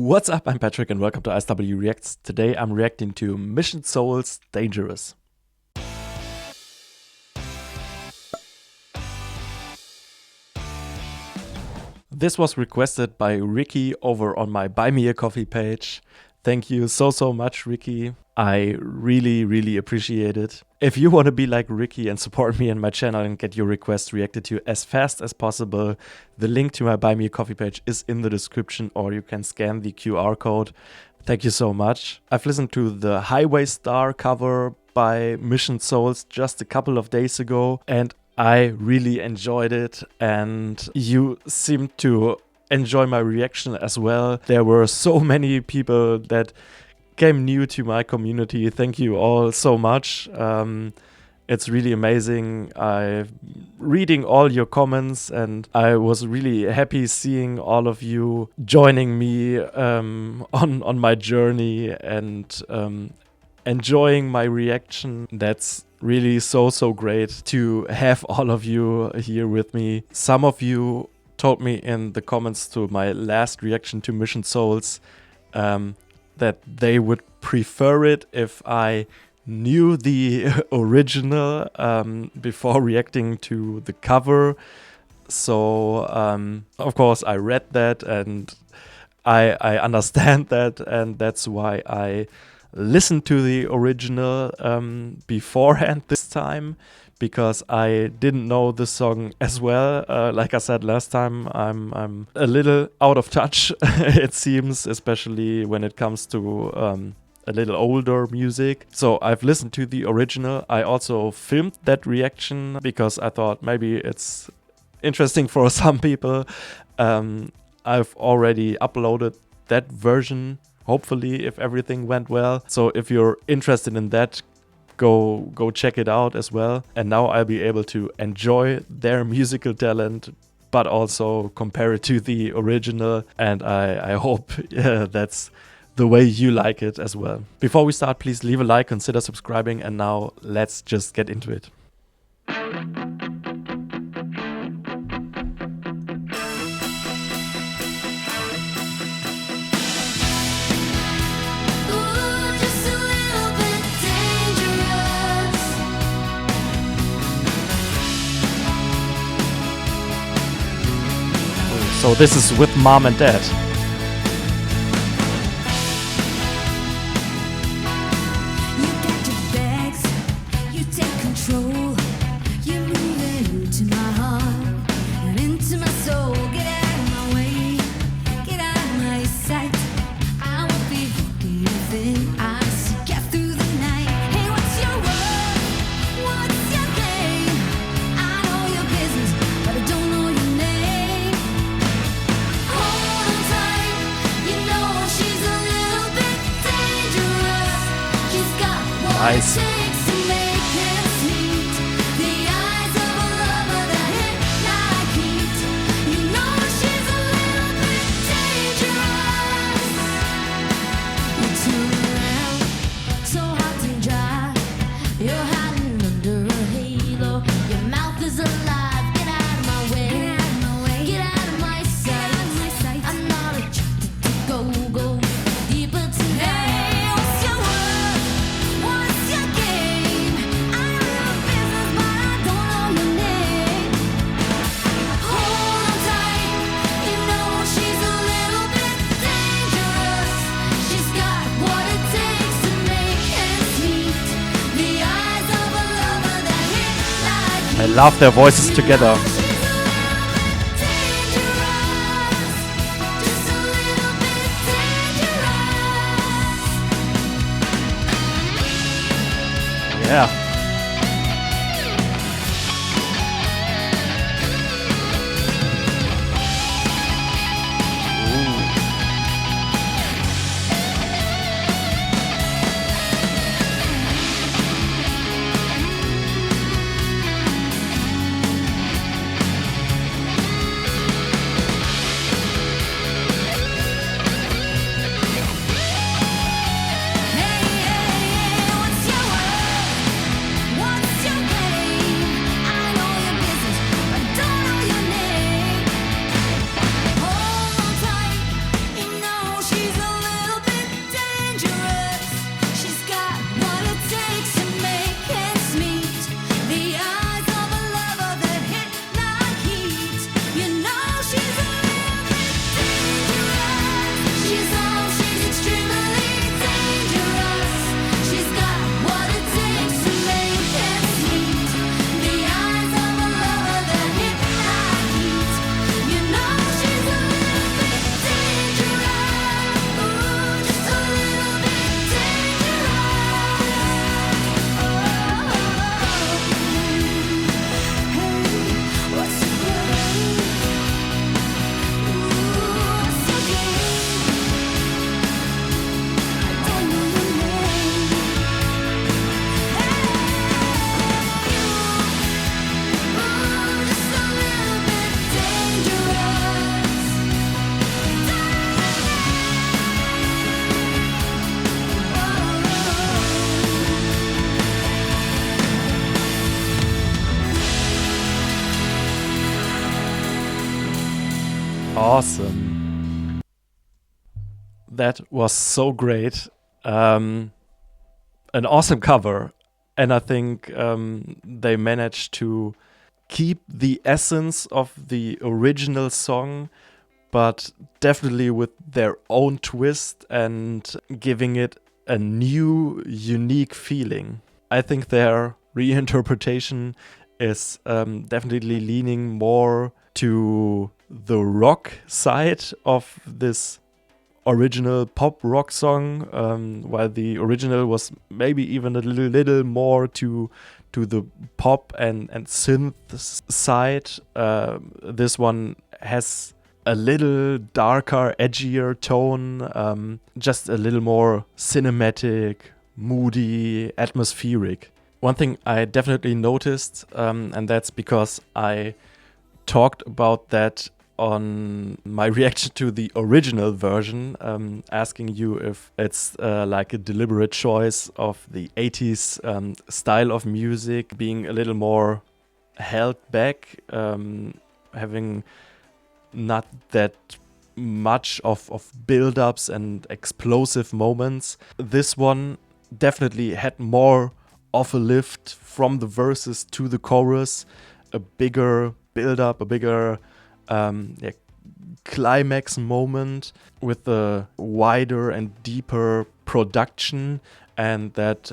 What's up, I'm Patrick and welcome to ISW Reacts. Today I'm reacting to Mission Soul's Dangerous. This was requested by Ricky over on my Buy Me a Coffee page. Thank you so much, Ricky. I really appreciate it. If you want to be like Ricky and support me and my channel and get your requests reacted to as fast as possible, the link to my Buy Me a Coffee page is in the description, or you can scan the QR code. Thank you so much. I've listened to the Highway Star cover by Mission Souls just a couple of days ago and I really enjoyed it, and you seemed to enjoy my reaction as well. There were so many people that came new to my community. Thank you all so much. It's really amazing. I'm reading all your comments and I was really happy seeing all of you joining me on my journey and enjoying my reaction. That's really so great to have all of you here with me. Some of you told me in the comments to my last reaction to Mission Souls that they would prefer it if I knew the original before reacting to the cover. So of course I read that and I understand that, and that's why I listened to the original beforehand this time, because I didn't know the song as well. Like I said last time, I'm a little out of touch, it seems, especially when it comes to a little older music. So I've listened to the original. I also filmed that reaction because I thought maybe it's interesting for some people. I've already uploaded that version, hopefully, if everything went well. So if you're interested in that, go check it out as well. And now I'll be able to enjoy their musical talent, but also compare it to the original. And I hope that's the way you like it as well. Before we start, please leave a like, consider subscribing, and now let's just get into it. So this is with mom and dad. You got your bags, you take control, you move into my heart and into my soul. Get out of my way, get out of my sight. I won't be walking anything I see. Get through the night. Hey, what's your word? What's your game? I know your business, but I don't know your name. Nice. I love their voices together. Yeah. awesome. That was so great. An awesome cover. And I think they managed to keep the essence of the original song, but definitely with their own twist and giving it a new, unique feeling. I think their reinterpretation is definitely leaning more to the rock side of this original pop rock song, while the original was maybe even a little more to the pop and synth side. This one has a little darker, edgier tone, just a little more cinematic, moody, atmospheric. One thing I definitely noticed, and that's because I talked about that on my reaction to the original version, asking you if it's like a deliberate choice of the 80s style of music being a little more held back, having not that much of build-ups and explosive moments. This one definitely had more of a lift from the verses to the chorus, a bigger build-up, a bigger climax moment with a wider and deeper production, and that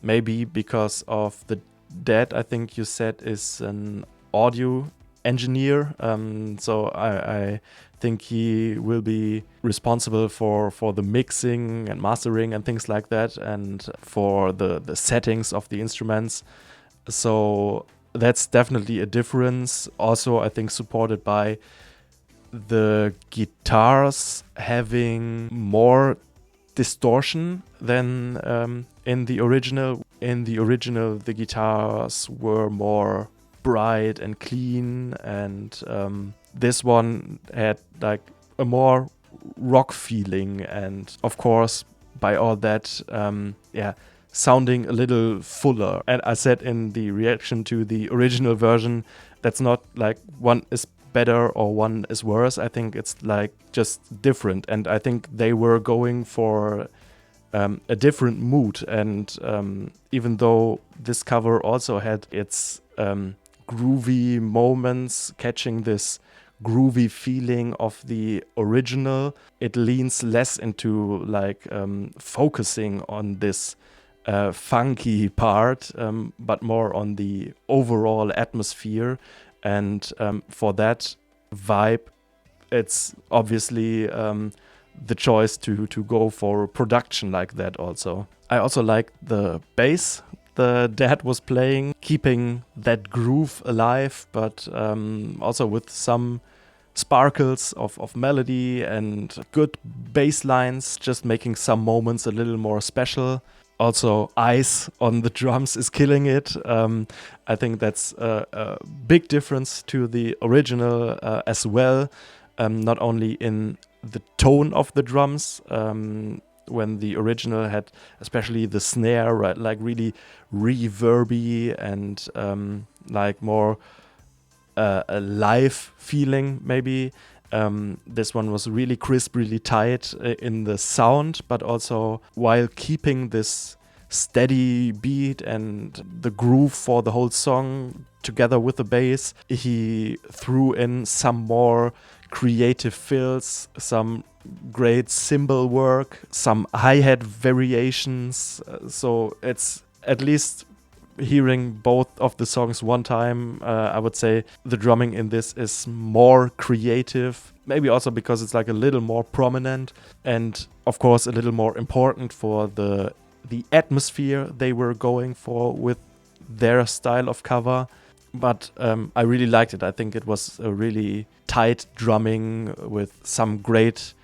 maybe because of the dad, I think you said, is an audio engineer, so I think he will be responsible for the mixing and mastering and things like that, and for the settings of the instruments. So that's definitely a difference. Also, I think supported by the guitars having more distortion than in the original. In the original, the guitars were more bright and clean, and this one had like a more rock feeling, and of course by all that sounding a little fuller. And I said in the reaction to the original version, that's not like one is better or one is worse. I think it's like just different, and I think they were going for a different mood. And even though this cover also had its groovy moments, catching this groovy feeling of the original, it leans less into like focusing on this funky part, but more on the overall atmosphere. And for that vibe, it's obviously the choice to go for a production like that also. I also like the bass the dad was playing, keeping that groove alive, but also with some sparkles of melody and good bass lines, just making some moments a little more special. Also, Ice on the drums is killing it. I think that's a big difference to the original as well. Not only in the tone of the drums, when the original had especially the snare, right, like really reverby and like more a live feeling maybe. This one was really crisp, really tight in the sound, but also while keeping this steady beat and the groove for the whole song together with the bass, he threw in some more creative fills, some great cymbal work, some hi-hat variations. So it's at least hearing both of the songs one time, I would say the drumming in this is more creative, maybe also because it's like a little more prominent and of course a little more important for the atmosphere they were going for with their style of cover. But I really liked it. I think it was a really tight drumming with some great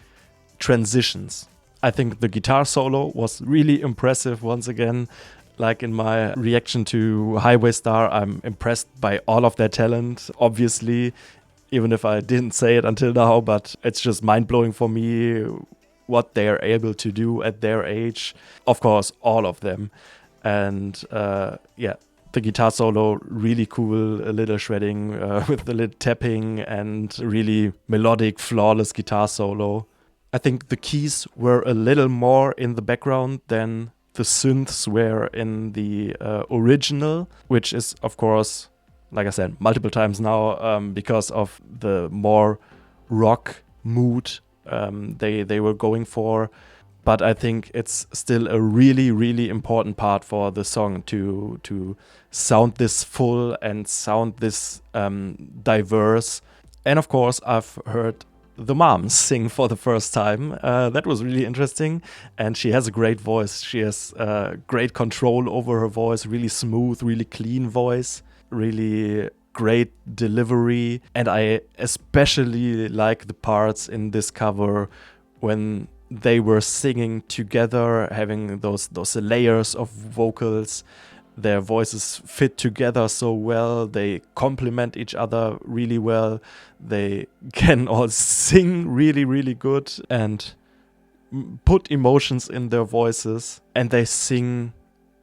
transitions. I think the guitar solo was really impressive once again. Like in my reaction to Highway Star, I'm impressed by all of their talent, obviously, even if I didn't say it until now, but it's just mind-blowing for me what they are able to do at their age. Of course, all of them. And The guitar solo, really cool, a little shredding with the little tapping and really melodic, flawless guitar solo. I think the keys were a little more in the background than the synths were in the original, which is, of course, like I said, multiple times now, because of the more rock mood they were going for. But I think it's still a really, really important part for the song to sound this full and sound this diverse. And of course, I've heard the mom sing for the first time. That was really interesting. And she has a great voice. She has great control over her voice, really smooth, really clean voice, really great delivery. And I especially like the parts in this cover when they were singing together, having those layers of vocals. Their voices fit together so well. They complement each other really well. They can all sing really, really good and put emotions in their voices. And they sing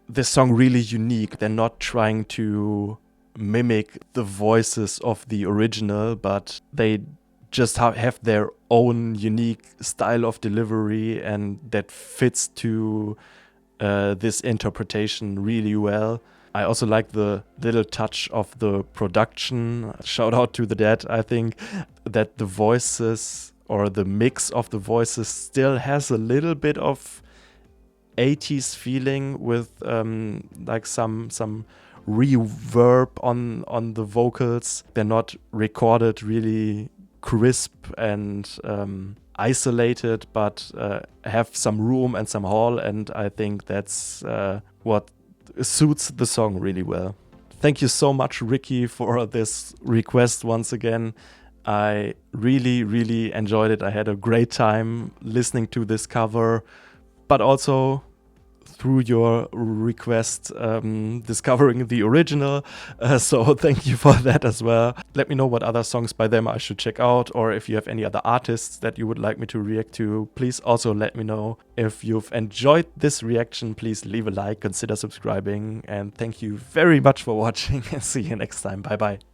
this song really unique. They're not trying to mimic the voices of the original, but they just have their own unique style of delivery, and that fits to this interpretation really well. I also like the little touch of the production. Shout out to the dad. I think that the voices or the mix of the voices still has a little bit of 80s feeling with like some reverb on the vocals. They're not recorded really crisp and isolated, but have some room and some hall, and I think that's what suits the song really well. Thank you so much, Ricky, for this request once again. I really, really enjoyed it. I had a great time listening to this cover, but also through your request discovering the original, so thank you for that as well. Let me know what other songs by them I should check out, or if you have any other artists that you would like me to react to, please also let me know. If you've enjoyed this reaction, please leave a like, consider subscribing, and thank you very much for watching, and see you next time. Bye bye.